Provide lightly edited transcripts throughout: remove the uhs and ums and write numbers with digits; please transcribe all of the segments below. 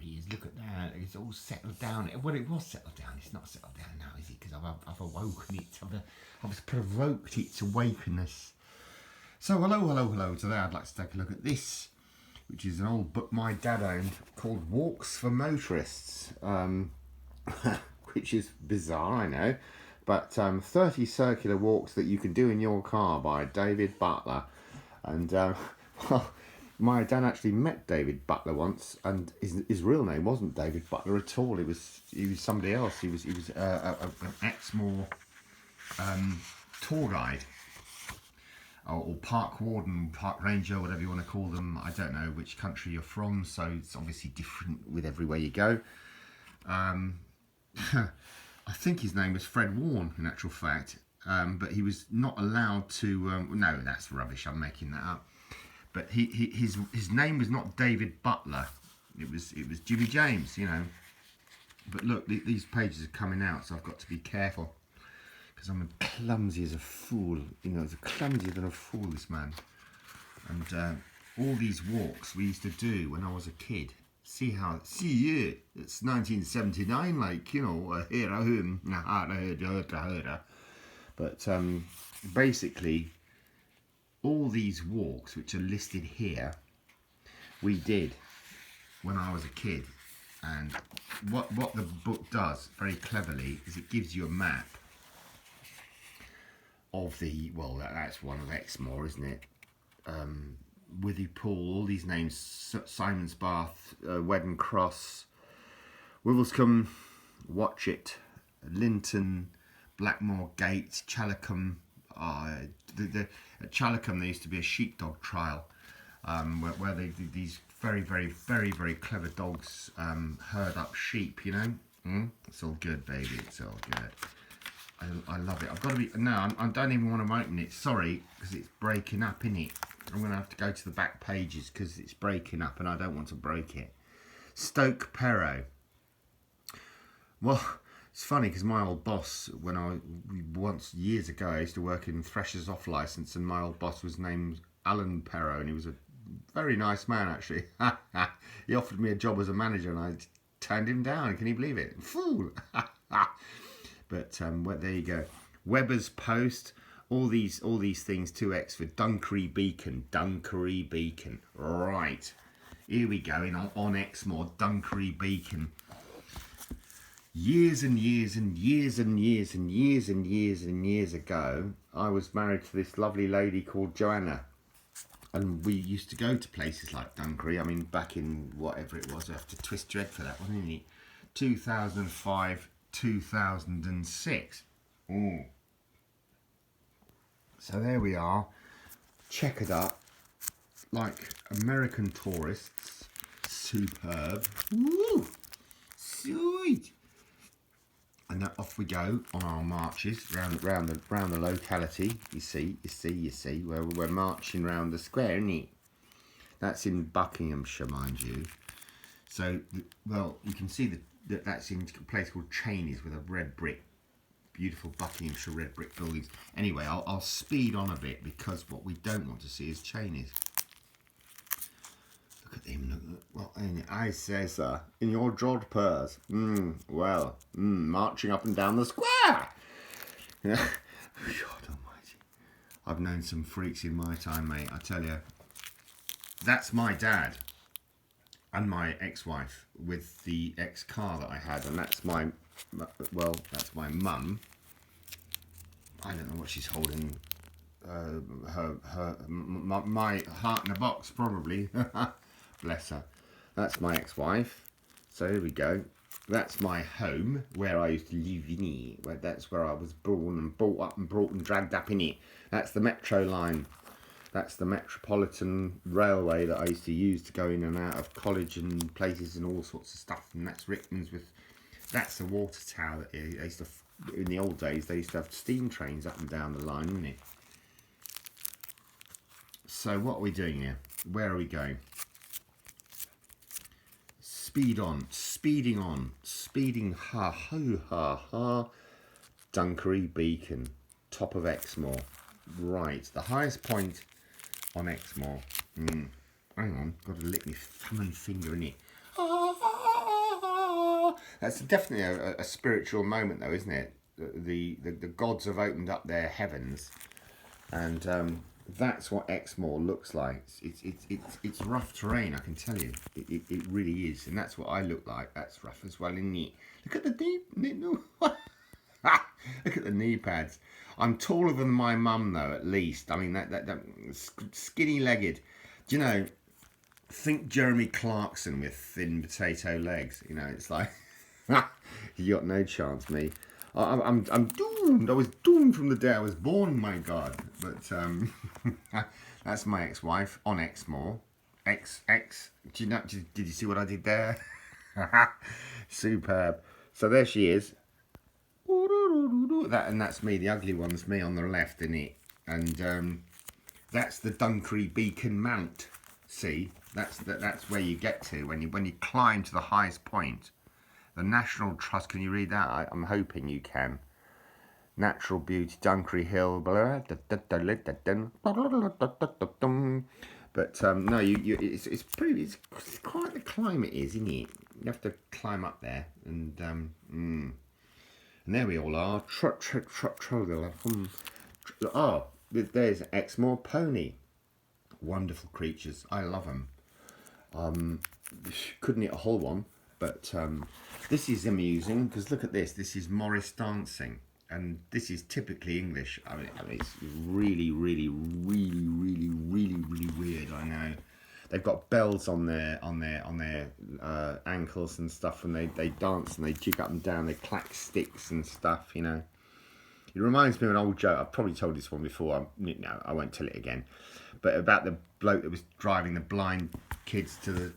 he is. Look at that. It's all settled down. Well, it was settled down. It's not settled down now, is it? Because I've awoken it. I've provoked its awakeness. So hello. Today I'd like to take a look at this, which is an old book my dad owned called Walks for Motorists, which is bizarre, I know. But 30 circular walks that you can do in your car by David Butler. And well, my dad actually met David Butler once, and his real name wasn't David Butler at all. He was somebody else. He was an Exmoor tour guide, or park warden, park ranger, whatever you want to call them. I don't know which country you're from, so it's obviously different with everywhere you go. I think his name was Fred Warne, in actual fact, but he was not allowed to. No, that's rubbish. I'm making that up. But his name was not David Butler. It was Jimmy James, you know. But look, these pages are coming out, so I've got to be careful because I'm as clumsy as a fool. You know, as clumsier than a fool, this man. And all these walks we used to do when I was a kid. See, it's 1979, like, you know, but basically, all these walks, which are listed here, we did when I was a kid. And what the book does, very cleverly, is it gives you a map of the, well, that's one of Exmoor, isn't it? Withy Pool, all these names, Simon's Bath, Wedden Cross, Wivelscombe, Watchet, Linton, Blackmore Gate, Challicum. At Challicum there used to be a sheepdog trial where these very clever dogs herd up sheep, you know. It's all good, baby, it's all good. I love it. I've got to be, no, I don't even want to open it, sorry, because it's breaking up, innit? I'm going to have to go to the back pages because it's breaking up and I don't want to break it. Stoke Perrow. Well, it's funny because my old boss, once years ago, I used to work in Thresher's off licence, and my old boss was named Alan Perrow, and he was a very nice man, actually. He offered me a job as a manager and I turned him down. Can you believe it? Fool! But there you go. Weber's Post. All these things to Exford. Dunkery Beacon. Right. Here we go on Exmoor. Dunkery Beacon. Years ago, I was married to this lovely lady called Joanna. And we used to go to places like Dunkery. I mean, back in whatever it was, I have to twist your head for that, wasn't it? 2005, 2006. Ooh. So there we are, checkered up, like American tourists. Superb. Woo! Sweet. And off we go on our marches round the locality. You see, where we're marching round the square, isn't it? That's in Buckinghamshire, mind you. So, well, you can see that's in a place called Cheney's with a red brick. Beautiful Buckinghamshire red brick buildings. Anyway, I'll speed on a bit because what we don't want to see is Cheney's. Look at him. Well, I say, sir, in your jod purse. Marching up and down the square. Yeah. God almighty. I've known some freaks in my time, mate. I tell you. That's my dad and my ex-wife with the ex-car that I had, and that's my. Well, that's my mum. I don't know what she's holding. My heart in a box, probably. Bless her. That's my ex-wife. So here we go. That's my home, where I used to live in it. That's where I was born and brought up and brought and dragged up in it. That's the metro line. That's the Metropolitan Railway that I used to use to go in and out of college and places and all sorts of stuff. And that's Rickman's with. That's the water tower that they used to, in the old days, they used to have steam trains up and down the line, didn't it? So what are we doing here? Where are we going? Speeding on, ha ha. Dunkery Beacon, top of Exmoor. Right, the highest point on Exmoor. Hang on, got to lick my thumb and finger in it. That's definitely a spiritual moment, though, isn't it? The gods have opened up their heavens, and that's what Exmoor looks like. It's rough terrain, I can tell you. It really is, and that's what I look like. That's rough as well, isn't it? Look at the look at the knee pads. I'm taller than my mum, though, at least. I mean, that skinny legged. Do you know? Think Jeremy Clarkson with thin potato legs. You know, it's like you got no chance, me. I'm doomed. I was doomed from the day I was born. My God, but that's my ex-wife on Exmoor. Do you know? Did you see what I did there? Superb. So there she is. That's me. The ugly one's me on the left, isn't it? And that's the Dunkery Beacon Mount. See, that's where you get to when you climb to the highest point. The National Trust. Can you read that? I'm hoping you can. Natural beauty, Dunkery Hill. But no, it's quite the climb. It is, isn't it? You have to climb up there, and there we all are. Oh, there's Exmoor pony. Wonderful creatures. I love them. Couldn't eat a whole one, but this is amusing because look at this. This is Morris dancing, and this is typically English. I mean, it's really weird. I know. They've got bells on their ankles and stuff, and they dance and they jig up and down. They clack sticks and stuff. You know. It reminds me of an old joke. I've probably told this one before. No, I won't tell it again. But about the bloke that was driving the blind kids to the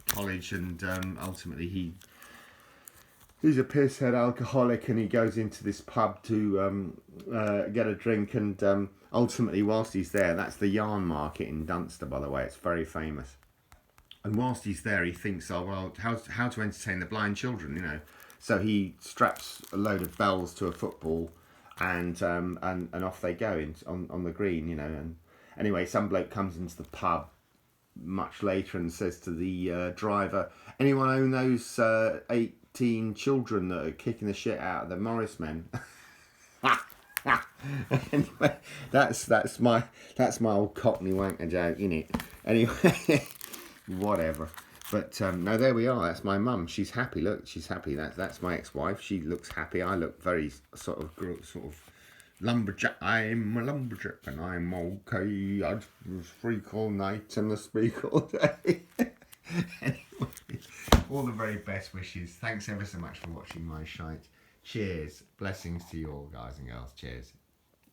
college, and ultimately he's a pisshead alcoholic, and he goes into this pub to get a drink, and ultimately whilst he's there, that's the yarn market in Dunster, by the way. It's very famous. And whilst he's there, he thinks, oh well, how to entertain the blind children, you know. So he straps a load of bells to a football, and off they go on the green, you know. And anyway, some bloke comes into the pub much later and says to the driver, anyone own those 18 children that are kicking the shit out of the Morris men? Anyway, that's my old Cockney wanker joke, innit? Anyway, whatever. But no, there we are. That's my mum. She's happy. Look, she's happy. That's my ex-wife. She looks happy. I look very sort of lumberjack. I'm a lumberjack and I'm okay. I'd freak all night and speak all day. Anyway, all the very best wishes. Thanks ever so much for watching my shite. Cheers. Blessings to you all, guys and girls. Cheers.